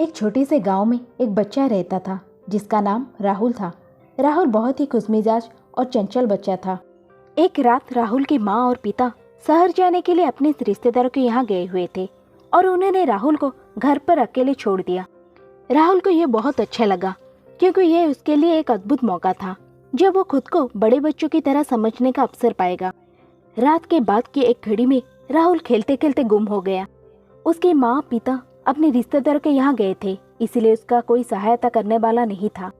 एक छोटे से गांव में एक बच्चा रहता था जिसका नाम राहुल था। राहुल बहुत ही खुशमिजाज और चंचल बच्चा था। एक रात राहुल की माँ और पिता शहर जाने के लिए अपने रिश्तेदारों के यहाँ गए हुए थे और उन्होंने राहुल को घर पर अकेले छोड़ दिया। राहुल को यह बहुत अच्छा लगा क्योंकि यह उसके लिए एक अद्भुत मौका था जब वो खुद को बड़े बच्चों की तरह समझने का अवसर पाएगा। रात के बाद की एक घड़ी में राहुल खेलते खेलते गुम हो गया। उसके माँ पिता अपने रिश्तेदारों के यहाँ गए थे, इसलिए उसका कोई सहायता करने वाला नहीं था।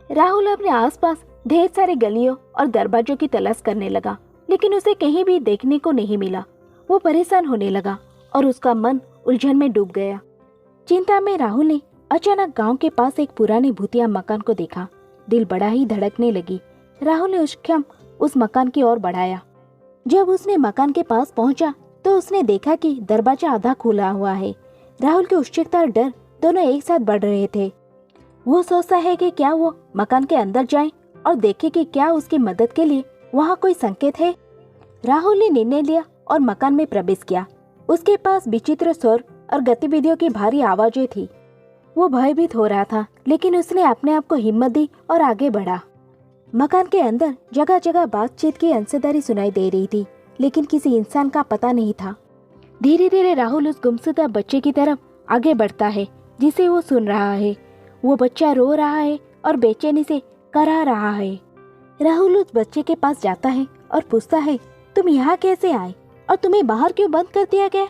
राहुल अपने आसपास ढेर सारे गलियों और दरवाजों की तलाश करने लगा, लेकिन उसे कहीं भी देखने को नहीं मिला। वो परेशान होने लगा और उसका मन उलझन में डूब गया। चिंता में राहुल ने अचानक गांव के पास एक पुराने भूतिया मकान को देखा। दिल बड़ा ही धड़कने लगी। राहुल ने उस क्षण उस मकान की ओर बढ़ाया। जब उसने मकान के पास पहुंचा तो उसने देखा कि दरवाजा आधा खुला हुआ है। राहुल की उत्सुकता और डर दोनों एक साथ बढ़ रहे थे। वो सोचता है कि क्या वो मकान के अंदर जाए और देखे कि क्या उसकी मदद के लिए वहाँ कोई संकेत है। राहुल ने निर्णय लिया और मकान में प्रवेश किया। उसके पास विचित्र स्वर और गतिविधियों की भारी आवाजें थी। वो भयभीत हो रहा था, लेकिन उसने अपने आप को हिम्मत दी और आगे बढ़ा। मकान के अंदर जगह जगह बातचीत की अंशदारी सुनाई दे रही थी, लेकिन किसी इंसान का पता नहीं था। धीरे धीरे राहुल उस गुमशुदा बच्चे की तरफ आगे बढ़ता है जिसे वो सुन रहा है। वो बच्चा रो रहा है और बेचैनी से करहा रहा है। राहुल उस बच्चे के पास जाता है और पूछता है, तुम यहाँ कैसे आए और तुम्हें बाहर क्यों बंद कर दिया गया?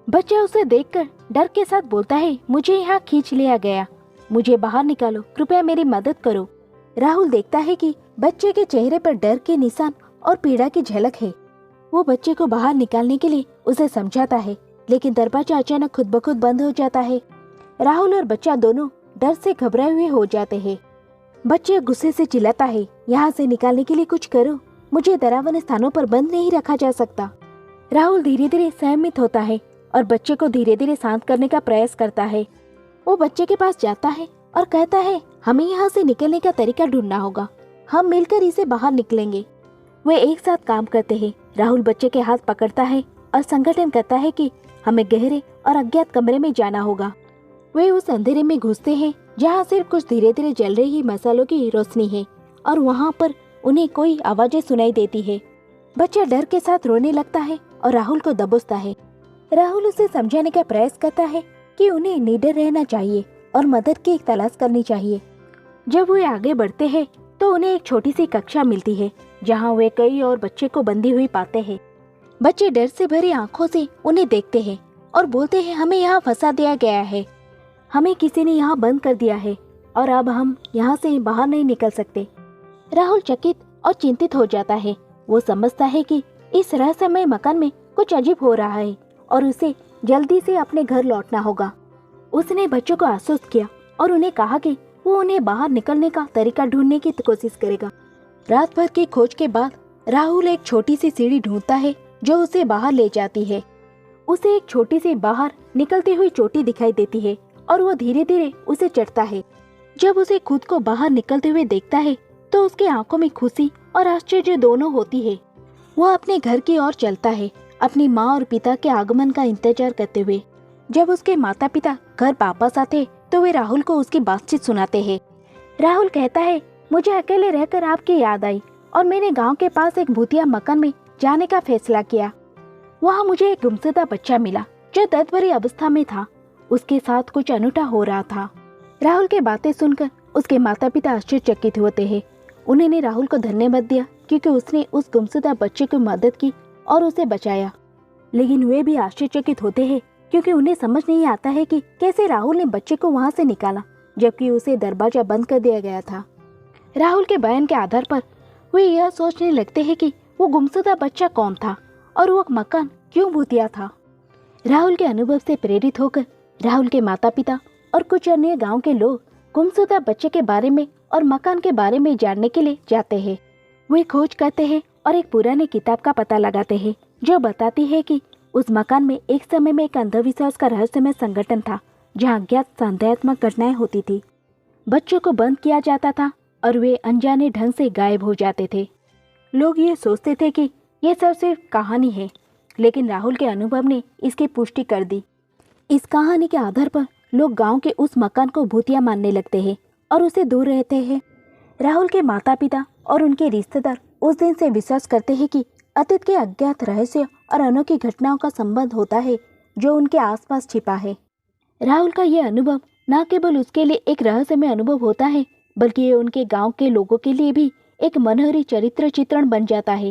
बच्चा उसे देखकर डर के साथ बोलता है, मुझे यहाँ खींच लिया गया, मुझे बाहर निकालो, कृपया मेरी मदद करो। राहुल देखता है कि बच्चे के चेहरे पर डर के निशान और पीड़ा की झलक है। वो बच्चे को बाहर निकालने के लिए उसे समझाता है, लेकिन दरवाजा अचानक खुद ब खुद बंद हो जाता है। राहुल और बच्चा दोनों डर से घबराए हुए हो जाते हैं। बच्चे गुस्से से चिल्लाता है, यहाँ से निकालने के लिए कुछ करो, मुझे डरावने स्थानों पर बंद नहीं रखा जा सकता। राहुल धीरे धीरे सहमित होता है और बच्चे को धीरे धीरे शांत करने का प्रयास करता है। वो बच्चे के पास जाता है और कहता है, हमें यहाँ से निकलने का तरीका ढूंढना होगा, हम मिलकर इसे बाहर निकलेंगे। वे एक साथ काम करते हैं। राहुल बच्चे के हाथ पकड़ता है और संगठन करता है कि हमें गहरे और अज्ञात कमरे में जाना होगा। वे उस अंधेरे में घुसते हैं जहाँ सिर्फ कुछ धीरे धीरे जल रही मसालों की रोशनी है और वहाँ पर उन्हें कोई आवाजें सुनाई देती है। बच्चा डर के साथ रोने लगता है और राहुल को दबोचता है। राहुल उसे समझाने का प्रयास करता है कि उन्हें निडर रहना चाहिए और मदद की तलाश करनी चाहिए। जब वे आगे बढ़ते हैं तो उन्हें एक छोटी सी कक्षा मिलती है जहाँ वे कई और बच्चे को बंधी हुई पाते हैं। बच्चे डर से भरी आंखों से उन्हें देखते हैं और बोलते हैं, हमें यहाँ फंसा दिया गया है, हमें किसी ने यहाँ बंद कर दिया है और अब हम यहाँ से बाहर नहीं निकल सकते। राहुल चकित और चिंतित हो जाता है। वो समझता है कि इस रहस्यमय मकान में कुछ अजीब हो रहा है और उसे जल्दी से अपने घर लौटना होगा। उसने बच्चों को आश्वस्त किया और उन्हें कहा कि वो उन्हें बाहर निकलने का तरीका ढूंढने की कोशिश करेगा। रात भर की खोज के बाद राहुल एक छोटी सी सीढ़ी ढूंढता है जो उसे बाहर ले जाती है। उसे एक छोटी सी बाहर निकलती हुई चोटी दिखाई देती है और वो धीरे धीरे उसे चढ़ता है। जब उसे खुद को बाहर निकलते हुए देखता है तो उसकी आंखों में खुशी और आश्चर्य दोनों होती है। वो अपने घर की ओर चलता है, अपनी माँ और पिता के आगमन का इंतजार करते हुए। जब उसके माता पिता घर वापस आते तो वे राहुल को उसकी बातचीत सुनाते हैं। राहुल कहता है, मुझे अकेले रहकर आपकी याद आई और मैंने गांव के पास एक भूतिया मकान में जाने का फैसला किया। वहाँ मुझे एक गुमशुदा बच्चा मिला जो दर्द भरी अवस्था में था। उसके साथ कुछ अनूठा हो रहा था। राहुल की बातें सुनकर उसके माता पिता आश्चर्यचकित होते हैं। उन्होंने राहुल को धन्यवाद दिया क्योंकि उसने उस गुमशुदा बच्चे की मदद की और उसे बचाया, लेकिन वे भी आश्चर्यचकित होते हैं क्योंकि उन्हें समझ नहीं आता है कि कैसे राहुल ने बच्चे को वहाँ से निकाला जबकि उसे दरवाजा बंद कर दिया गया था। राहुल के बयान के आधार पर वे यह सोचने लगते हैं कि वो गुमशुदा बच्चा कौन था और वो मकान क्यों भूतिया था। राहुल के अनुभव से प्रेरित होकर राहुल के माता पिता और कुछ अन्य गांव के लोग गुमशुदा बच्चे के बारे में और मकान के बारे में जानने के लिए जाते हैं। वे खोज करते हैं और एक पुराने किताब का पता लगाते हैं जो बताती है कि उस मकान में एक समय में एक अंधविश्वास का रहस्यमय संगठन था जहाँ अज्ञात संदेहात्मक घटनाएं होती थी। बच्चों को बंद किया जाता था और वे अनजाने ढंग से गायब हो जाते थे। लोग ये सोचते थे कि यह सब सिर्फ कहानी है, लेकिन राहुल के अनुभव ने इसकी पुष्टि कर दी। इस कहानी के आधार पर लोग गांव के उस मकान को भूतिया मानने लगते हैं और उसे दूर रहते हैं। राहुल के माता पिता और उनके रिश्तेदार उस दिन से विश्वास करते हैं कि अतीत के अज्ञात रहस्य और अनोखी घटनाओं का संबंध होता है जो उनके आसपास छिपा है। राहुल का यह अनुभव न केवल उसके लिए एक रहस्यमय अनुभव होता है, बल्कि ये उनके गांव के लोगों के लिए भी एक मनोहरी चरित्र चित्रण बन जाता है।